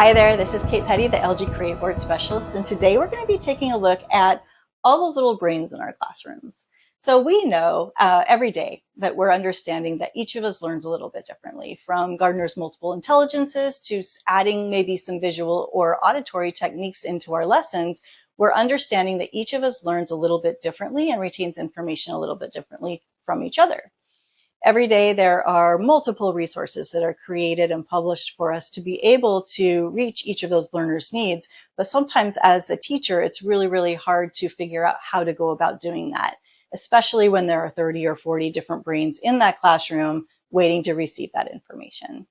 Hi there, this is Kate Petty, the LG CreateBoard specialist, and today we're going to be taking a look at all those little brains in our classrooms. So we know every day that we're understanding that each of us learns a little bit differently, from Gardner's multiple intelligences to adding maybe some visual or auditory techniques into our lessons. We're understanding that each of us learns a little bit differently and retains information a little bit differently from each other. Every day there are multiple resources that are created and published for us to be able to reach each of those learners' needs. But sometimes as a teacher, it's really, really hard to figure out how to go about doing that, especially when there are 30 or 40 different brains in that classroom waiting to receive that information.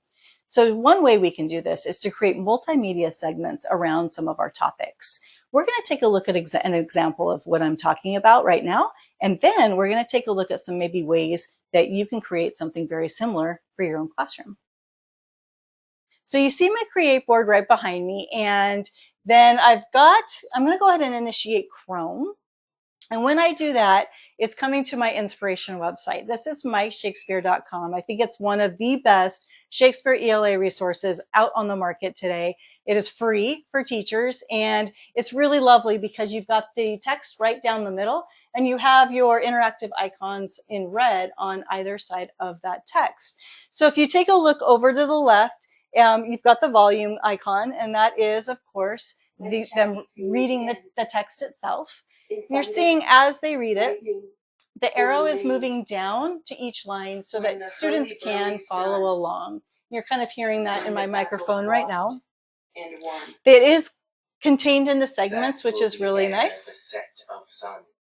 So one way we can do this is to create multimedia segments around some of our topics. We're going to take a look at an example of what I'm talking about right now, and then we're going to take a look at some maybe ways that you can create something very similar for your own classroom. So you see my CreateBoard right behind me, and then I'm going to go ahead and initiate Chrome. And when I do that, it's coming to my inspiration website. This is myshakespeare.com. I think it's one of the best Shakespeare ELA resources out on the market today. It is free for teachers, and it's really lovely because you've got the text right down the middle, and you have your interactive icons in red on either side of that text. So if you take a look over to the left, you've got the volume icon, and that is, of course, them reading the text itself. You're seeing as they read it, the arrow is moving down to each line so that students can follow along. You're kind of hearing that in my microphone right now. It is contained into segments, which is really nice.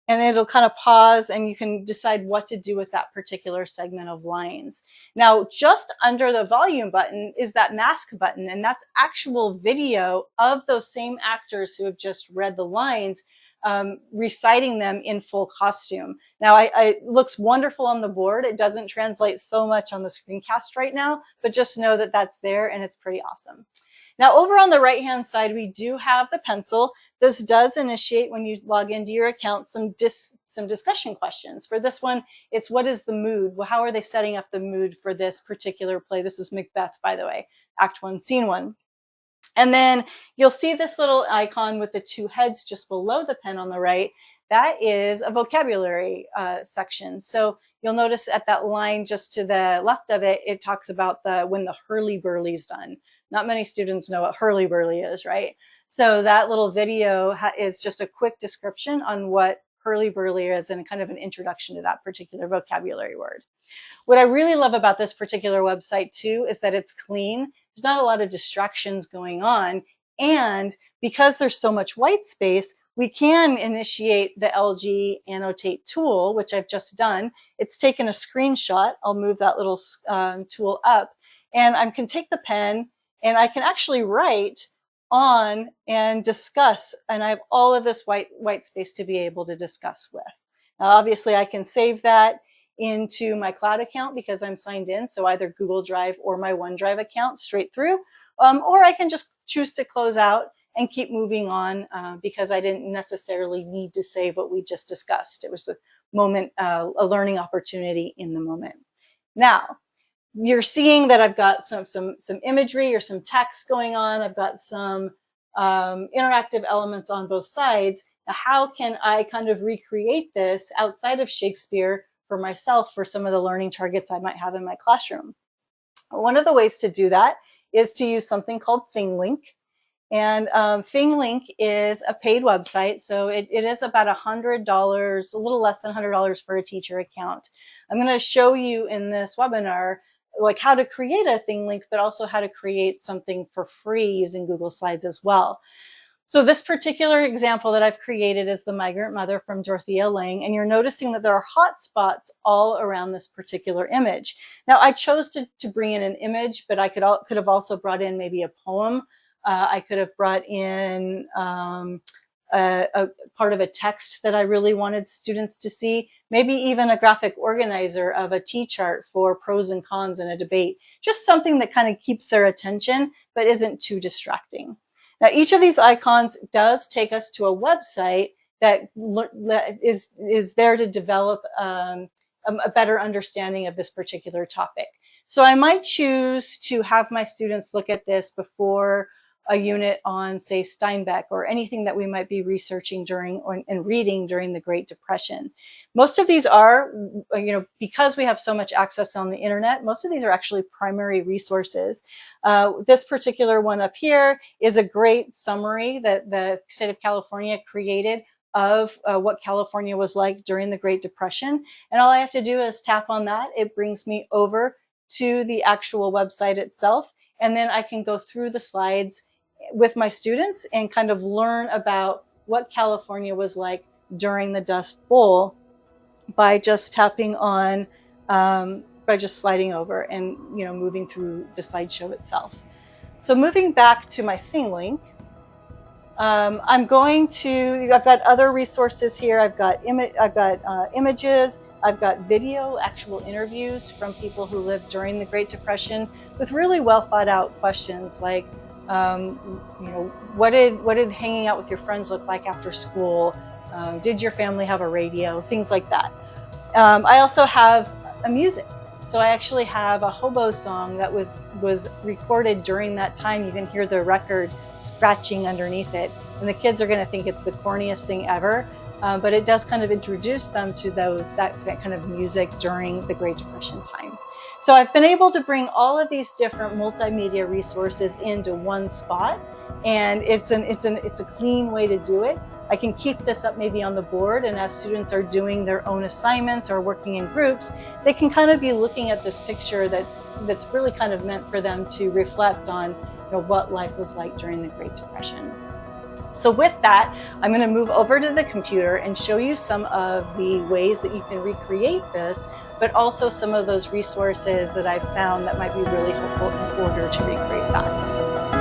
And it'll kind of pause and you can decide what to do with that particular segment of lines. Now, just under the volume button is that mask button, and that's actual video of those same actors who have just read the lines, reciting them in full costume. Now, it looks wonderful on the board. It doesn't translate so much on the screencast right now, but just know that that's there and it's pretty awesome. Now, over on the right-hand side, we do have the pencil. This does initiate, when you log into your account, some discussion questions. For this one, it's what is the mood? Well, how are they setting up the mood for this particular play? This is Macbeth, by the way, Act 1, Scene 1. And then you'll see this little icon with the two heads just below the pen on the right. That is a vocabulary section. So you'll notice at that line just to the left of it, it talks about when the hurly-burly's done. Not many students know what hurly-burly is, right? So that little video is just a quick description on what hurly-burly is and kind of an introduction to that particular vocabulary word. What I really love about this particular website too is that it's clean. There's not a lot of distractions going on. And because there's so much white space, we can initiate the LG Annotate tool, which I've just done. It's taken a screenshot. I'll move that little tool up, and I can take the pen and I can actually write on and discuss, and I have all of this white space to be able to discuss with. Now, obviously, I can save that into my cloud account because I'm signed in, so either Google Drive or my OneDrive account straight through, or I can just choose to close out and keep moving on because I didn't necessarily need to save what we just discussed. It was a moment, a learning opportunity in the moment. Now, you're seeing that I've got some imagery or some text going on. I've got some interactive elements on both sides. Now, how can I kind of recreate this outside of Shakespeare for myself for some of the learning targets I might have in my classroom? One of the ways to do that is to use something called ThingLink. And ThingLink is a paid website, so it is about $100, a little less than $100 for a teacher account. I'm going to show you in this webinar like how to create a ThingLink, but also how to create something for free using Google Slides as well. So this particular example that I've created is the migrant mother from Dorothea Lange, and you're noticing that there are hot spots all around this particular image. Now, I chose to bring in an image, but I could have also brought in maybe a poem. I could have brought in a part of a text that I really wanted students to see, maybe even a graphic organizer of a T-chart for pros and cons in a debate, just something that kind of keeps their attention but isn't too distracting. Now, each of these icons does take us to a website that is there to develop a better understanding of this particular topic. So I might choose to have my students look at this before a unit on, say, Steinbeck or anything that we might be researching during and reading during the Great Depression. Most of these are, because we have so much access on the internet, most of these are actually primary resources. This particular one up here is a great summary that the state of California created of what California was like during the Great Depression. And all I have to do is tap on that. It brings me over to the actual website itself. And then I can go through the slides with my students and kind of learn about what California was like during the Dust Bowl by just tapping on, by just sliding over and moving through the slideshow itself. So moving back to my theme link, I've got other resources here. I've got images, I've got video, actual interviews from people who lived during the Great Depression with really well thought out questions like, what did hanging out with your friends look like after school? Did your family have a radio? Things like that. I also have a music. So I actually have a hobo song that was recorded during that time. You can hear the record scratching underneath it. And the kids are going to think it's the corniest thing ever. But it does kind of introduce them to that kind of music during the Great Depression time. So I've been able to bring all of these different multimedia resources into one spot. And it's a clean way to do it. I can keep this up maybe on the board, and as students are doing their own assignments or working in groups, they can kind of be looking at this picture that's really kind of meant for them to reflect on what life was like during the Great Depression. So with that, I'm going to move over to the computer and show you some of the ways that you can recreate this, but also some of those resources that I've found that might be really helpful in order to recreate that.